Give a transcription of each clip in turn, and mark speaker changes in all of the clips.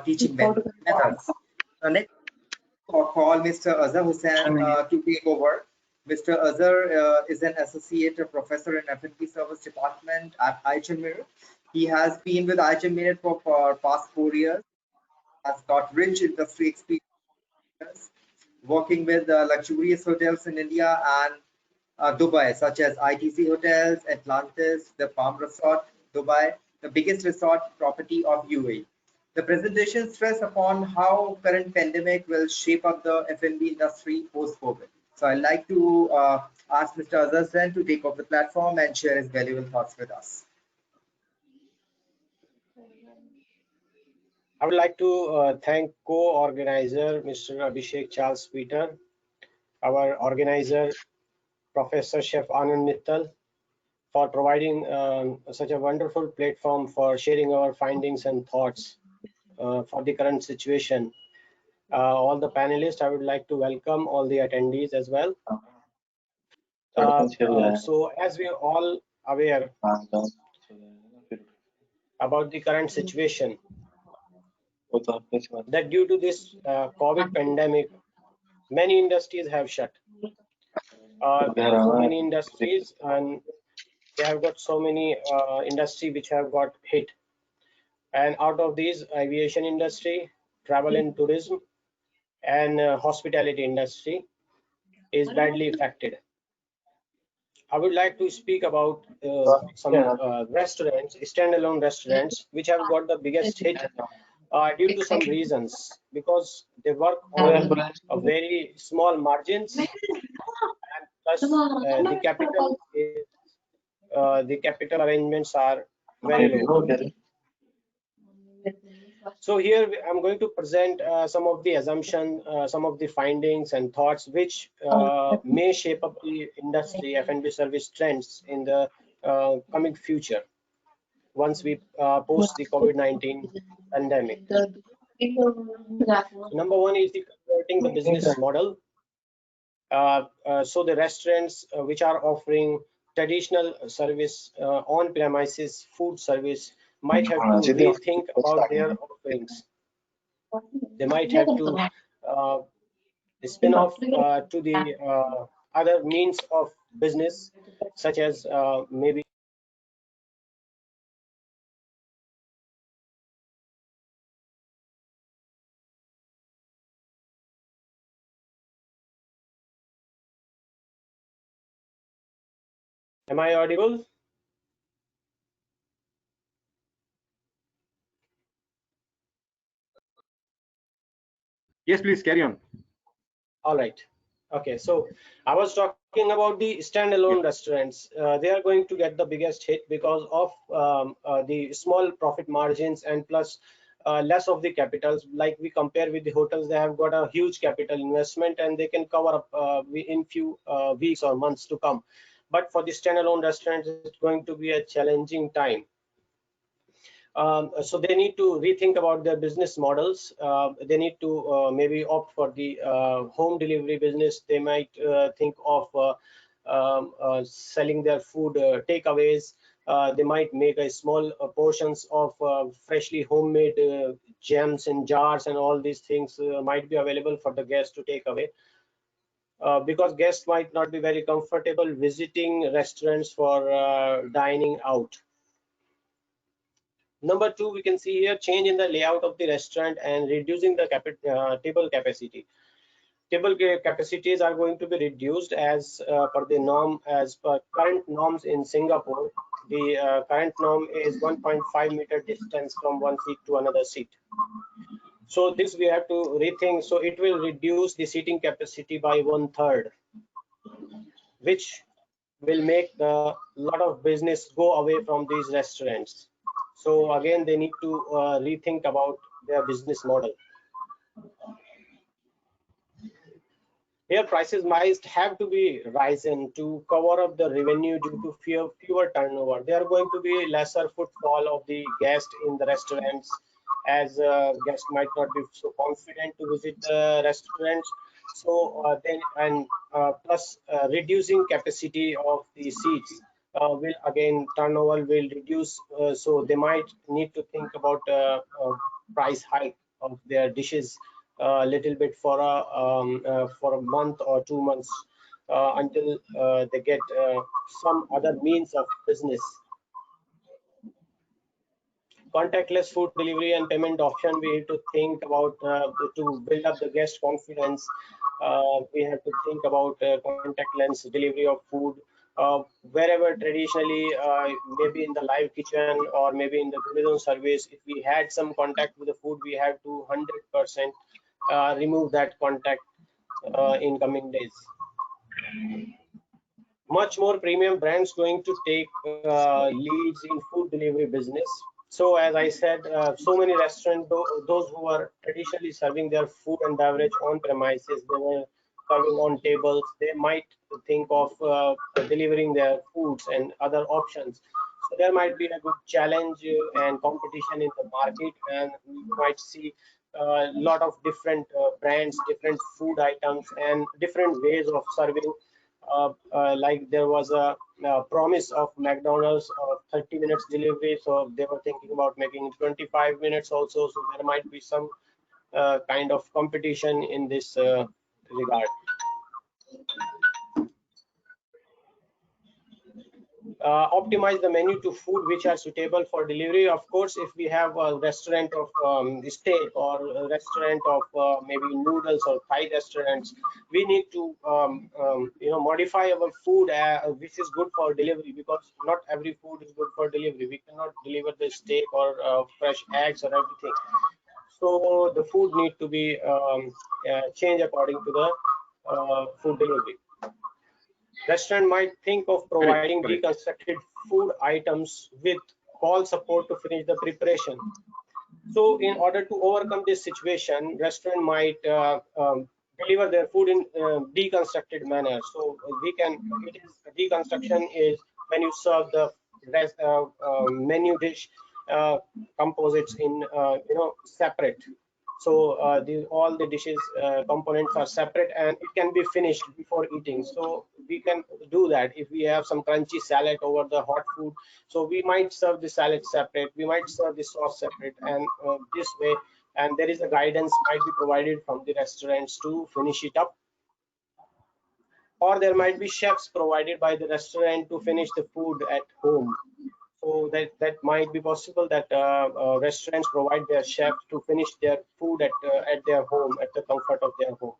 Speaker 1: teaching methods. Next, call Mr. Azhar Hussain to take over. Mr. Azhar is an associate professor in F&B Service department at IHMIR. He has been with IHMIR for past 4 years, has got rich industry experience working with luxurious hotels in India and Dubai, such as ITC Hotels, Atlantis, the Palm Resort, Dubai, the biggest resort property of UAE. The presentation stress upon how current pandemic will shape up the F&B industry post-COVID. So I'd like to ask Mr. Azhar Hussain to take over the platform and share his valuable thoughts with us.
Speaker 2: I would like to thank co-organizer Mr. Abhishek Charles Peter, our organizer Professor Chef Anand Mittal, for providing such a wonderful platform for sharing our findings and thoughts for the current situation. All the panelists, I would like to welcome all the attendees as well. So as we are all aware about the current situation, that due to this COVID pandemic, many industries have shut. There are so many industries, and they have got so many industry which have got hit. And out of these, aviation industry, travel and tourism, and hospitality industry is badly affected. I would like to speak about some restaurants, standalone restaurants, which have got the biggest hit due to some reasons, because they work on a very small margins, and plus the capital arrangements are very low. So here I'm going to present some of the assumptions, some of the findings and thoughts which may shape up the industry F&B service trends in the coming future once we post the COVID-19 pandemic. Number one is the converting the business model. So the restaurants which are offering traditional service on premises food service might have to rethink about their offerings. They might have to spin off to the other means of business, such as maybe Am I audible?
Speaker 3: Yes, please carry on.
Speaker 2: All right. Okay, so I was talking about the standalone restaurants. They are going to get the biggest hit because of the small profit margins and plus less of the capitals. Like we compare with the hotels, they have got a huge capital investment and they can cover up in few weeks or months to come. But for the standalone restaurants, it's going to be a challenging time. So they need to rethink about their business models. They need to maybe opt for the home delivery business. They might think of selling their food takeaways. They might make a small portions of freshly homemade jams in jars, and all these things might be available for the guests to take away. Because guests might not be very comfortable visiting restaurants for dining out. Number two, we can see here change in the layout of the restaurant and reducing the table capacity. Table capacities are going to be reduced as per the norm, as per current norms in Singapore. The current norm is 1.5 meter distance from one seat to another seat. So this we have to rethink. So it will reduce the seating capacity by 1/3, which will make the lot of business go away from these restaurants. So again, they need to rethink about their business model. Here, prices might have to be risen to cover up the revenue due to fewer turnover. There are going to be lesser footfall of the guests in the restaurants, as guests might not be so confident to visit the restaurants. So plus reducing capacity of the seats. Will again turnover will reduce, so they might need to think about price hike of their dishes a little bit for a month or 2 months until they get some other means of business. Contactless food delivery and payment option, we have to think about to build up the guest confidence. We have to think about contactless delivery of food wherever traditionally, maybe in the live kitchen or maybe in the tourism service. If we had some contact with the food, we have to 100% remove that contact in coming days. Much more premium brands going to take leads in food delivery business. So as I said, so many restaurants, those who are traditionally serving their food and beverage on premises, they were serving on tables, they might think of delivering their foods and other options. So there might be a good challenge and competition in the market, and we might see a lot of different brands, different food items, and different ways of serving. Like there was a promise of McDonald's of 30 minutes delivery, so they were thinking about making 25 minutes also. So there might be some kind of competition in this regard. Optimize the menu to food which are suitable for delivery. Of course, if we have a restaurant of steak or a restaurant of maybe noodles or Thai restaurants, we need to modify our food which is good for delivery, because not every food is good for delivery. We cannot deliver the steak or fresh eggs or everything. So the food need to be changed according to the food delivery. Restaurant might think of providing deconstructed food items with call support to finish the preparation. So in order to overcome this situation, restaurant might deliver their food in deconstructed manner. So deconstruction is when you serve the menu dish composites in separate. So all the dishes components are separate, and it can be finished before eating. So we can do that if we have some crunchy salad over the hot food. So we might serve the salad separate, we might serve the sauce separate, and this way, and there is a guidance might be provided from the restaurants to finish it up. Or there might be chefs provided by the restaurant to finish the food at home. So that might be possible that restaurants provide their chefs to finish their food at their home, at the comfort of their home.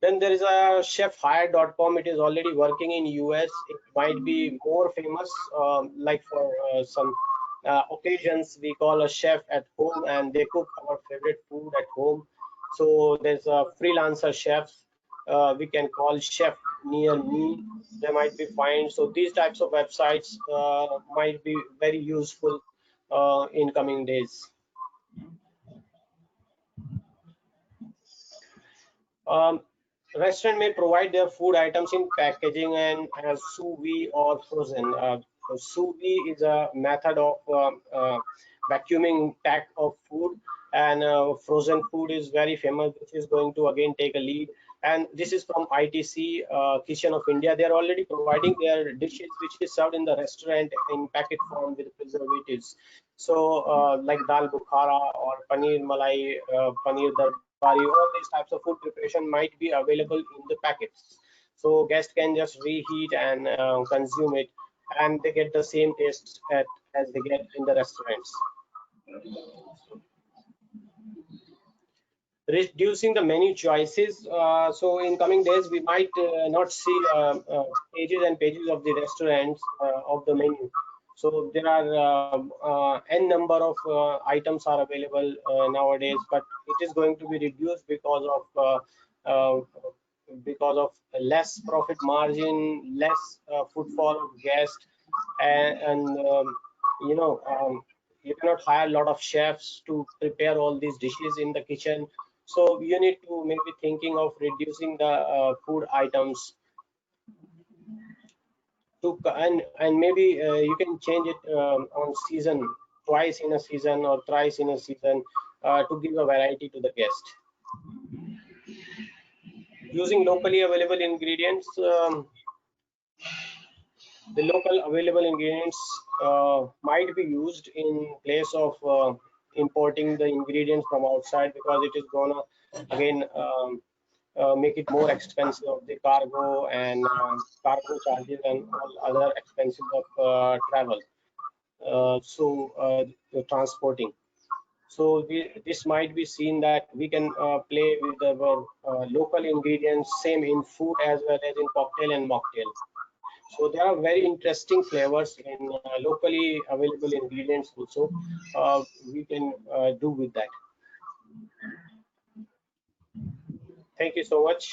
Speaker 2: Then there is a chefhire.com. It is already working in US. It might be more famous, like for some occasions, we call a chef at home and they cook our favorite food at home. So there's a freelancer chefs. We can call chef near me. They might be fine. So these types of websites might be very useful in coming days. Restaurant may provide their food items in packaging and as sous vide or frozen. Sous vide is a method of vacuuming pack of food, and frozen food is very famous, which is going to again take a lead. And this is from ITC Kitchen of India. They are already providing their dishes which is served in the restaurant in packet form with preservatives. So like dal bukhara or paneer malai, paneer darbari, all these types of food preparation might be available in the packets. So guests can just reheat and consume it, and they get the same taste as they get in the restaurants. Reducing the menu choices. So in coming days, we might not see pages and pages of the restaurants of the menu. So there are n number of items are available nowadays, but it is going to be reduced because of less profit margin, less footfall of guests, and you cannot hire a lot of chefs to prepare all these dishes in the kitchen. So you need to maybe thinking of reducing the food items to, and maybe you can change it on season, twice in a season or thrice in a season, to give a variety to the guest. Using locally available ingredients. The local available ingredients might be used in place of importing the ingredients from outside, because it is gonna again make it more expensive of the cargo and cargo charges and all other expenses of travel. The transporting. So this might be seen that we can play with our local ingredients, same in food as well as in cocktail and mocktail. So there are very interesting flavors in locally available ingredients also. We can do with that. Thank you so much.